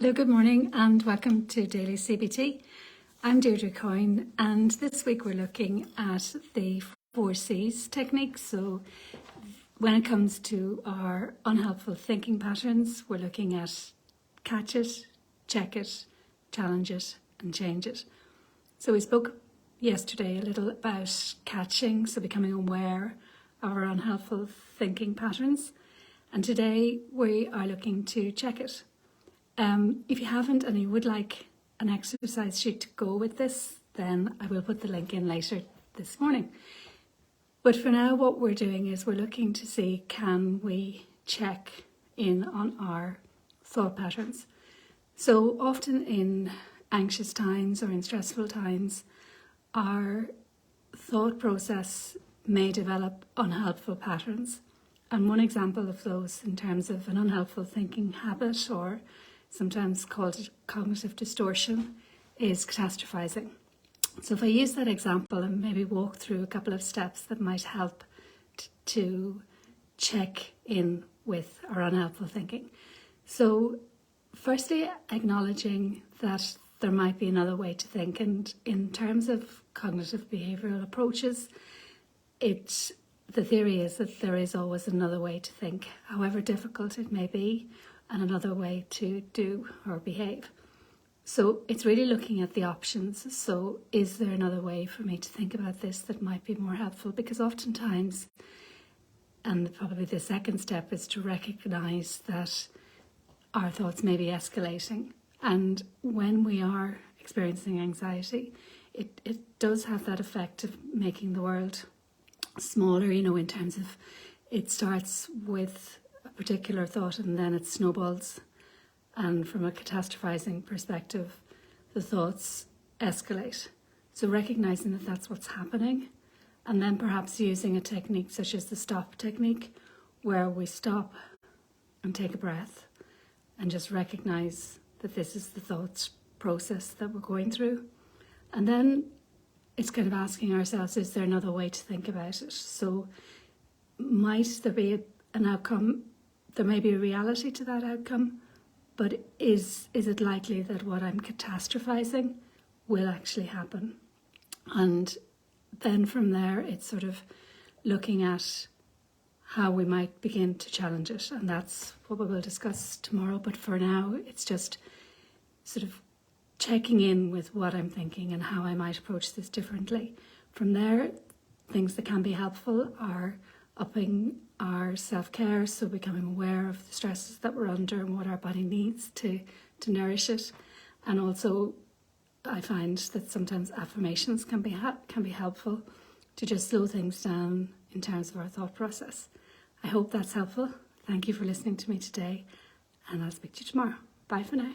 Hello, good morning and welcome to Daily CBT. I'm Deirdre and this week we're looking at the 4Cs technique. So when it comes to our unhelpful thinking patterns, we're looking at catch it, check it, challenge it and change it. So we spoke yesterday a little about catching, so becoming aware of our unhelpful thinking patterns. And today we are looking to check it. If you haven't and you would like an exercise sheet to go with this, then I will put the link in later this morning. But for now, what we're doing is we're looking to see, can we check in on our thought patterns? So often in anxious times or in stressful times, our thought process may develop unhelpful patterns. And one example of those in terms of an unhelpful thinking habit, or sometimes called cognitive distortion, is catastrophizing. So if I use that example and maybe walk through a couple of steps that might help to check in with our unhelpful thinking. So firstly, acknowledging that there might be another way to think. And in terms of cognitive behavioural approaches, the theory is that there is always another way to think, however difficult it may be, and another way to do or behave. So it's really looking at the options. So is there another way for me to think about this that might be more helpful? Because oftentimes, and probably the second step is to recognise that our thoughts may be escalating. And when we are experiencing anxiety, it does have that effect of making the world smaller, in terms of it starts with a particular thought and then it snowballs. And from a catastrophizing perspective, the thoughts escalate. So recognizing that that's what's happening, and then perhaps using a technique such as the stop technique, where we stop and take a breath and just recognize that this is the thoughts process that we're going through. And then it's kind of asking ourselves, is there another way to think about it? So might there be an outcome? There may be a reality to that outcome, but is it likely that what I'm catastrophizing will actually happen? And then from there, it's sort of looking at how we might begin to challenge it. And that's what we will discuss tomorrow. But for now, it's just sort of checking in with what I'm thinking and how I might approach this differently. From there, things that can be helpful are upping our self-care, so becoming aware of the stresses that we're under and what our body needs to nourish it. And also, I find that sometimes affirmations can be helpful to just slow things down in terms of our thought process. I hope that's helpful. Thank you for listening to me today, and I'll speak to you tomorrow. Bye for now.